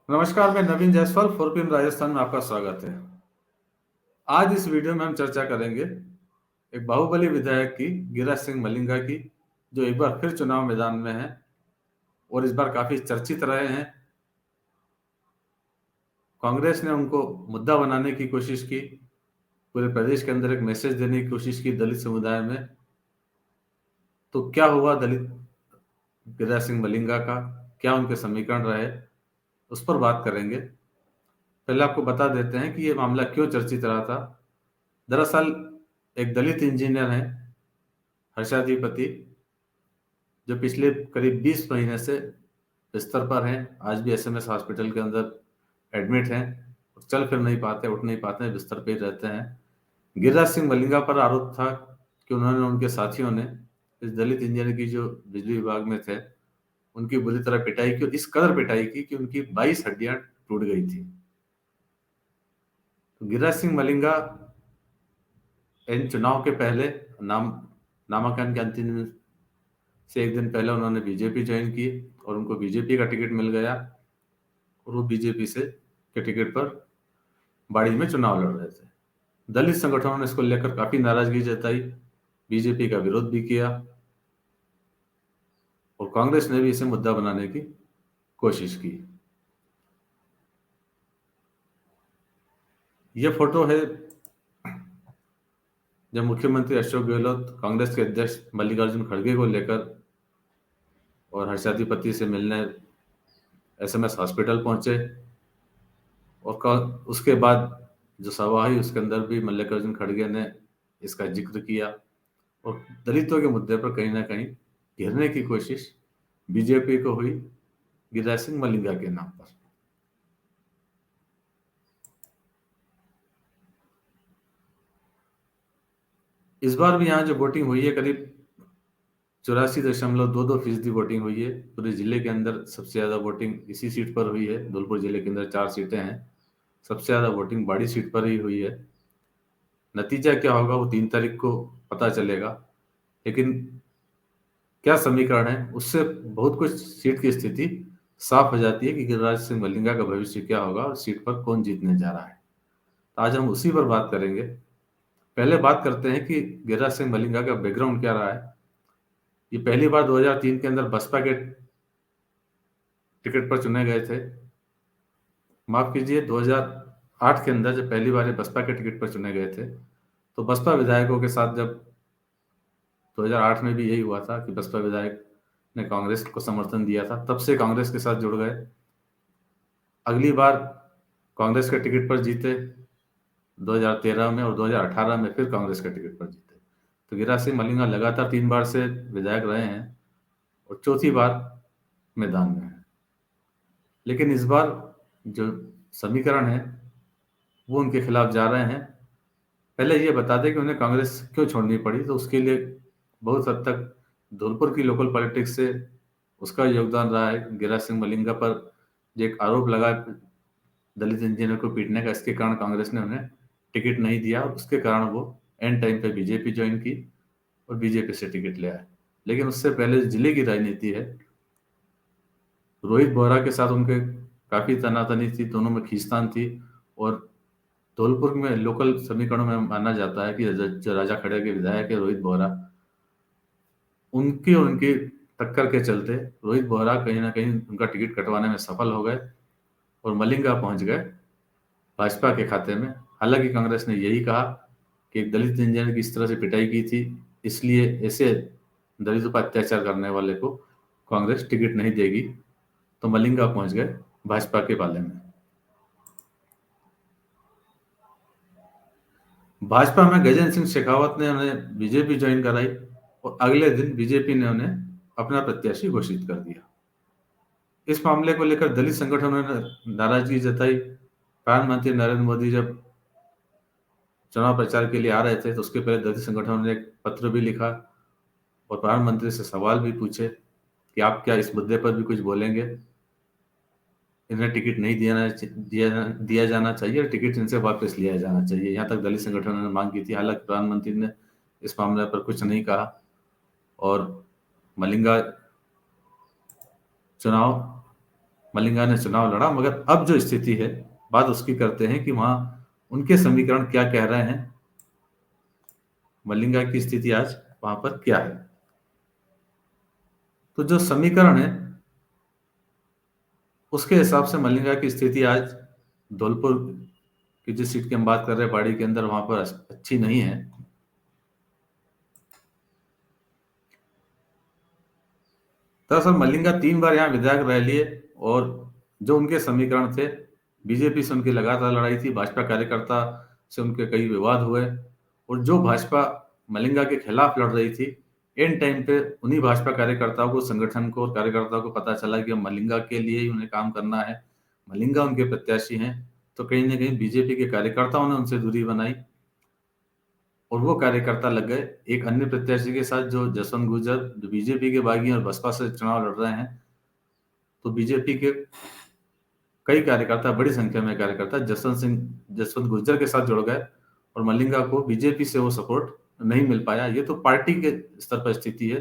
नमस्कार, मैं नवीन जायसवाल, 4PM राजस्थान में आपका स्वागत है। आज इस वीडियो में हम चर्चा करेंगे एक बाहुबली विधायक की, गिरिराज सिंह मलिंगा की, जो एक बार फिर चुनाव मैदान में हैं और इस बार काफी चर्चित रहे हैं। कांग्रेस ने उनको मुद्दा बनाने की कोशिश की, पूरे प्रदेश के अंदर एक मैसेज देने की कोशिश की दलित समुदाय में। तो क्या हुआ दलित गिरिराज सिंह मलिंगा का, क्या उनके समीकरण रहे, उस पर बात करेंगे। पहले आपको बता देते हैं कि ये मामला क्यों चर्चित रहा था। दरअसल एक दलित इंजीनियर हैं, हर्षाधिपति, जो पिछले करीब 20 महीने से बिस्तर पर हैं, आज भी एसएमएस हॉस्पिटल के अंदर एडमिट हैं, चल फिर नहीं पाते, उठ नहीं पाते, बिस्तर पे ही रहते हैं। गिरिराज सिंह मलिंगा पर आरोप था कि उन्होंने, उनके साथियों ने इस दलित इंजीनियर की, जो बिजली विभाग में थे, उनकी बुरी तरह पिटाई की, और इस कदर पिटाई की कि उनकी 22 हड्डियां टूट गई थी। तो गिरिराज सिंह मलिंगा इन चुनाव के पहले, नामांकन के अंतिम दिन से एक दिन पहले उन्होंने बीजेपी ज्वाइन की और उनको बीजेपी का टिकट मिल गया और वो बीजेपी से के टिकट पर बाड़ी में चुनाव लड़ रहे थे। दलित संगठनों ने इसको लेकर काफी नाराजगी जताई, बीजेपी का विरोध भी किया और कांग्रेस ने भी इसे मुद्दा बनाने की कोशिश की। यह फोटो है जब मुख्यमंत्री अशोक गहलोत कांग्रेस के अध्यक्ष मल्लिकार्जुन खड़गे को लेकर और हर्षाधिपति से मिलने एसएमएस हॉस्पिटल पहुंचे, और उसके बाद जो सभा हुई उसके अंदर भी मल्लिकार्जुन खड़गे ने इसका जिक्र किया और दलितों के मुद्दे पर कहीं ना कहीं घेरने की कोशिश बीजेपी को हुई, गिरिराज सिंह मलिंगा के नाम पर। इस बार भी यहाँ जो वोटिंग हुई है, करीब 84.22% वोटिंग हुई है। पूरे जिले के अंदर सबसे ज्यादा वोटिंग इसी सीट पर हुई है। धौलपुर जिले के अंदर 4 सीटें हैं, सबसे ज्यादा वोटिंग बाड़ी सीट पर ही हुई है। नतीजा क्या होगा वो 3 तारीख को पता चलेगा, लेकिन क्या समीकरण है उससे बहुत कुछ सीट की स्थिति साफ हो जाती है कि गिरिराज सिंह मलिंगा का भविष्य क्या होगा और सीट पर कौन जीतने जा रहा है। तो आज हम उसी पर बात करेंगे। पहले बात करते हैं कि गिरिराज सिंह मलिंगा का बैकग्राउंड क्या रहा है। ये पहली बार 2003 के अंदर बसपा के टिकट पर चुने गए थे। माफ कीजिए, 2008 के अंदर जब पहली बार ये बसपा के टिकट पर चुने गए थे, तो बसपा विधायकों के साथ जब 2008 में भी यही हुआ था कि बसपा विधायक ने कांग्रेस को समर्थन दिया था, तब से कांग्रेस के साथ जुड़ गए। अगली बार कांग्रेस के टिकट पर जीते 2013 में, और 2018 में फिर कांग्रेस के टिकट पर जीते। तो गिरिराज सिंह मलिंगा लगातार 3 बार से विधायक रहे हैं और चौथी बार मैदान में है। लेकिन इस बार जो समीकरण है वो उनके खिलाफ जा रहे हैं। पहले ये बता दें कि उन्हें कांग्रेस क्यों छोड़नी पड़ी। तो उसके लिए बहुत हद तक धौलपुर की लोकल पॉलिटिक्स से उसका योगदान रहा है। गिरिराज सिंह मलिंगा पर जो एक आरोप लगा दलित इंजीनियर को पीटने का, इसके कारण कांग्रेस ने उन्हें टिकट नहीं दिया, उसके कारण वो एंड टाइम पे बीजेपी ज्वाइन की और बीजेपी से टिकट ले आए। लेकिन उससे पहले जिले की राजनीति है, रोहित बोहरा के साथ उनके काफी तनातनी थी, दोनों में खींचतान थी। और धौलपुर में लोकल समीकरणों में माना जाता है कि जो राजा खड़े के विधायक है रोहित बोहरा, उनकी और उनकी टक्कर के चलते रोहित बोहरा कहीं ना कहीं उनका टिकट कटवाने में सफल हो गए और मलिंगा पहुंच गए भाजपा के खाते में। हालांकि कांग्रेस ने यही कहा कि एक दलित इंजीनियर की इस तरह से पिटाई की थी, इसलिए ऐसे दलितों पर अत्याचार करने वाले को कांग्रेस टिकट नहीं देगी। तो मलिंगा पहुंच गए भाजपा के पाले में। भाजपा में गजेंद्र सिंह शेखावत ने उन्हें बीजेपी ज्वाइन कराई और अगले दिन बीजेपी ने उन्हें अपना प्रत्याशी घोषित कर दिया। इस मामले को लेकर दलित संगठनों ने नाराजगी जताई। प्रधानमंत्री नरेंद्र मोदी जब चुनाव प्रचार के लिए आ रहे थे तो उसके पहले दलित संगठनों ने एक पत्र भी लिखा और प्रधानमंत्री से सवाल भी पूछे कि आप क्या इस मुद्दे पर भी कुछ बोलेंगे, इन्हें टिकट नहीं दिया जाना चाहिए, टिकट इनसे वापस लिया जाना चाहिए। यहाँ तक दलित संगठनों ने मांग की थी। हालांकि प्रधानमंत्री ने इस मामले पर कुछ नहीं कहा और मलिंगा चुनाव मलिंगा ने चुनाव लड़ा, मगर अब जो स्थिति है, बात उसकी करते हैं कि वहां उनके समीकरण क्या कह रहे हैं, मलिंगा की स्थिति आज वहां पर क्या है। तो जो समीकरण है उसके हिसाब से मलिंगा की स्थिति आज धौलपुर की जिस सीट की हम बात कर रहे हैं बाड़ी के अंदर, वहां पर अच्छी नहीं है। दरअसल मलिंगा 3 बार यहाँ विधायक रह लिए और जो उनके समीकरण थे, बीजेपी से उनकी लगातार लड़ाई थी, भाजपा कार्यकर्ता से उनके कई विवाद हुए, और जो भाजपा मलिंगा के खिलाफ लड़ रही थी, एंड टाइम पे उन्हीं भाजपा कार्यकर्ताओं को, संगठन को और कार्यकर्ताओं को पता चला कि अब मलिंगा के लिए ही उन्हें काम करना है, मलिंगा उनके प्रत्याशी हैं। तो कहीं ना कहीं बीजेपी के कार्यकर्ताओं ने उनसे दूरी बनाई और वो कार्यकर्ता लग गए एक अन्य प्रत्याशी के साथ, जो जसवंत गुर्जर, जो बीजेपी के बागी हैं और बसपा से चुनाव लड़ रहे हैं। तो बीजेपी के कई कार्यकर्ता, बड़ी संख्या में कार्यकर्ता जसवंत गुर्जर के साथ जुड़ गए और मलिंगा को बीजेपी से वो सपोर्ट नहीं मिल पाया। ये तो पार्टी के स्तर पर स्थिति है।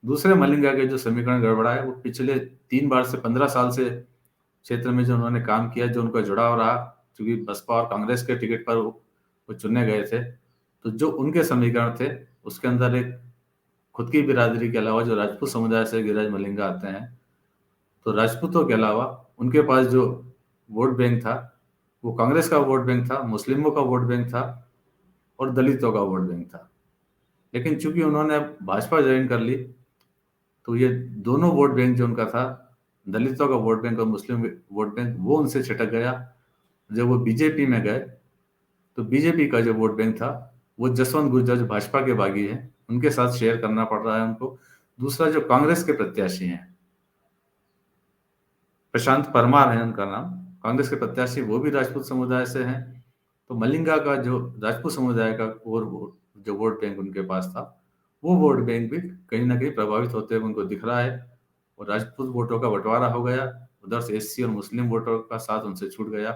दूसरे, मलिंगा के जो समीकरण गड़बड़ा है, वो पिछले 3 बार से 15 साल से क्षेत्र में जो उन्होंने काम किया, जो उनका जुड़ाव रहा, क्योंकि बसपा और कांग्रेस के टिकट पर वो चुने गए थे, तो जो उनके समीकरण थे उसके अंदर एक खुद की बिरादरी के अलावा जो राजपूत समुदाय से गिरिराज मलिंगा आते हैं, तो राजपूतों के अलावा उनके पास जो वोट बैंक था वो कांग्रेस का वोट बैंक था, मुस्लिमों का वोट बैंक था और दलितों का वोट बैंक था। लेकिन चूंकि उन्होंने अब भाजपा ज्वाइन कर ली, तो ये दोनों वोट बैंक जो उनका था, दलितों का वोट बैंक और मुस्लिम वोट बैंक, वो उनसे छिटक गया। जब वो बीजेपी में गए तो बीजेपी का जो वोट बैंक था वो जसवंत गुर्जर, जो भाजपा के बागी हैं, उनके साथ शेयर करना पड़ रहा है उनको। दूसरा, जो कांग्रेस के प्रत्याशी हैं, प्रशांत परमार है उनका नाम, कांग्रेस के प्रत्याशी, वो भी राजपूत समुदाय से हैं। तो मलिंगा का जो राजपूत समुदाय का और जो वोट बैंक उनके पास था, वो वोट बैंक भी कहीं ना कहीं प्रभावित होते हुए उनको दिख रहा है और राजपूत वोटों का बंटवारा हो गया। उधर से एससी और मुस्लिम वोटों का साथ उनसे छूट गया।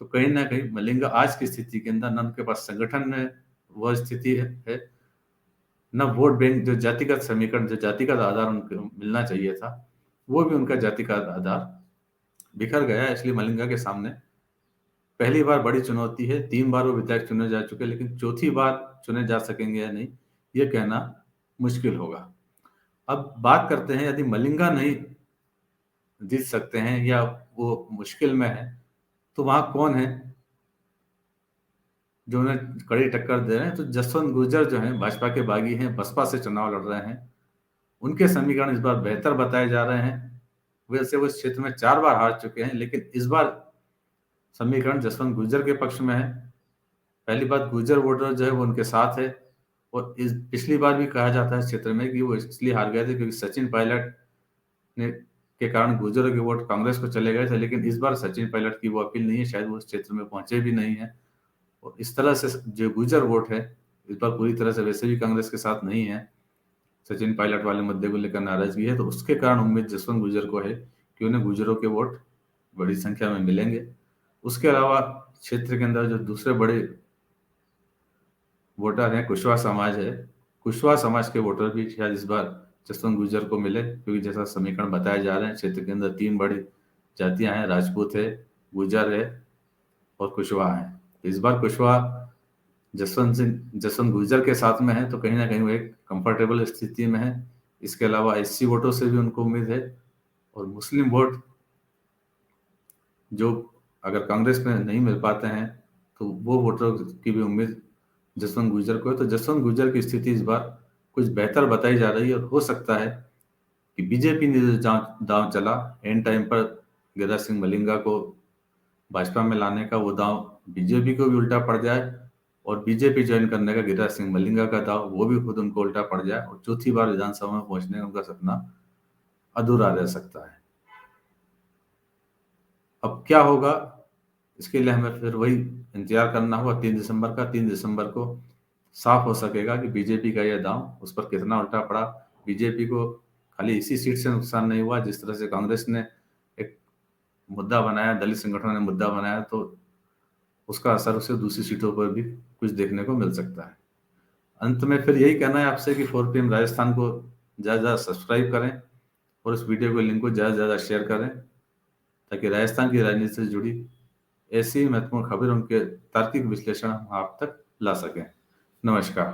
तो कहीं ना कहीं मलिंगा आज की स्थिति के अंदर, न उनके पास संगठन में वह स्थिति है, न वोट बैंक, जो जातिगत समीकरण, जो जातिगत आधार उनको मिलना चाहिए था, वो भी उनका जातिगत आधार बिखर गया। इसलिए मलिंगा के सामने पहली बार बड़ी चुनौती है। 3 बार वो विधायक चुने जा चुके, लेकिन चौथी बार चुने जा सकेंगे या नहीं, ये कहना मुश्किल होगा। अब बात करते हैं, यदि मलिंगा नहीं जीत सकते हैं या वो मुश्किल में है, तो वहां कौन है जो उन्हें कड़ी टक्कर दे रहे हैं। तो जसवंत गुर्जर जो हैं, भाजपा के बागी हैं, बसपा से चुनाव लड़ रहे हैं, उनके समीकरण इस बार बेहतर बताए जा रहे हैं। वैसे वो इस क्षेत्र में 4 बार हार चुके हैं, लेकिन इस बार समीकरण जसवंत गुर्जर के पक्ष में है। पहली बात, गुर्जर वोटर जो है वो उनके साथ है, और इस पिछली बार भी कहा जाता है इस क्षेत्र में कि वो इसलिए हार गए थे क्योंकि सचिन पायलट ने के कारण गुर्जरों के वोट कांग्रेस को चले गए थे। लेकिन इस बार सचिन पायलट की वो अपील नहीं है, शायद वो इस क्षेत्र में पहुंचे भी नहीं है। और इस तरह से जो गुर्जर वोट है इस बार पूरी तरह से वैसे भी कांग्रेस के साथ नहीं है। सचिन पायलट वाले मुद्दे को लेकर नाराजगी है, तो उसके कारण उम्मीद जसवंत गुर्जर को है कि उन्हें गुर्जरों के वोट बड़ी संख्या में मिलेंगे। उसके अलावा क्षेत्र के अंदर जो दूसरे बड़े वोटर हैं, कुशवाहा समाज है, कुशवाहा समाज के वोटर भी शायद इस बार जसवंत गुर्जर को मिले, क्योंकि जैसा समीकरण बताए जा रहे हैं, क्षेत्र के अंदर 3 बड़ी जातियां हैं, राजपूत है, गुर्जर है और कुशवाहा है। तो इस बार कुशवाहा जसवंत गुर्जर के साथ में है, तो कहीं ना कहीं वो एक कंफर्टेबल स्थिति में है। इसके अलावा एससी वोटों से भी उनको उम्मीद है, और मुस्लिम वोट जो अगर कांग्रेस में नहीं मिल पाते हैं, तो वो वोटरों की भी उम्मीद जसवंत गुर्जर को है। तो जसवंत गुर्जर की स्थिति इस बार कुछ बेहतर बताई जा रही है, और हो सकता है कि बीजेपी ने जो दांव चला एंड टाइम पर गिरिराज सिंह मलिंगा को भाजपा में लाने का, वो दांव बीजेपी को भी उल्टा पड़ जाए, और बीजेपी ज्वाइन करने का गिरिराज सिंह मलिंगा का दांव वो भी खुद उनको उल्टा पड़ जाए, और चौथी बार विधानसभा में पहुंचने का उनका सपना अधूरा रह सकता है। अब क्या होगा, इसके लिए हमें फिर वही इंतजार करना होगा 3 दिसंबर का। 3 दिसंबर को साफ हो सकेगा कि बीजेपी का यह दांव उस पर कितना उल्टा पड़ा। बीजेपी को खाली इसी सीट से नुकसान नहीं हुआ, जिस तरह से कांग्रेस ने एक मुद्दा बनाया, दलित संगठनों ने मुद्दा बनाया, तो उसका असर उसे दूसरी सीटों पर भी कुछ देखने को मिल सकता है। अंत में फिर यही कहना है आपसे कि 4 PM राजस्थान को ज़्यादा ज़्यादा सब्सक्राइब करें और इस वीडियो को लिंक को ज़्यादा से ज़्यादा शेयर करें, ताकि राजस्थान की राजनीति से जुड़ी ऐसी महत्वपूर्ण खबर, उनके तार्किक विश्लेषण हम आप तक ला सकें। नमस्कार।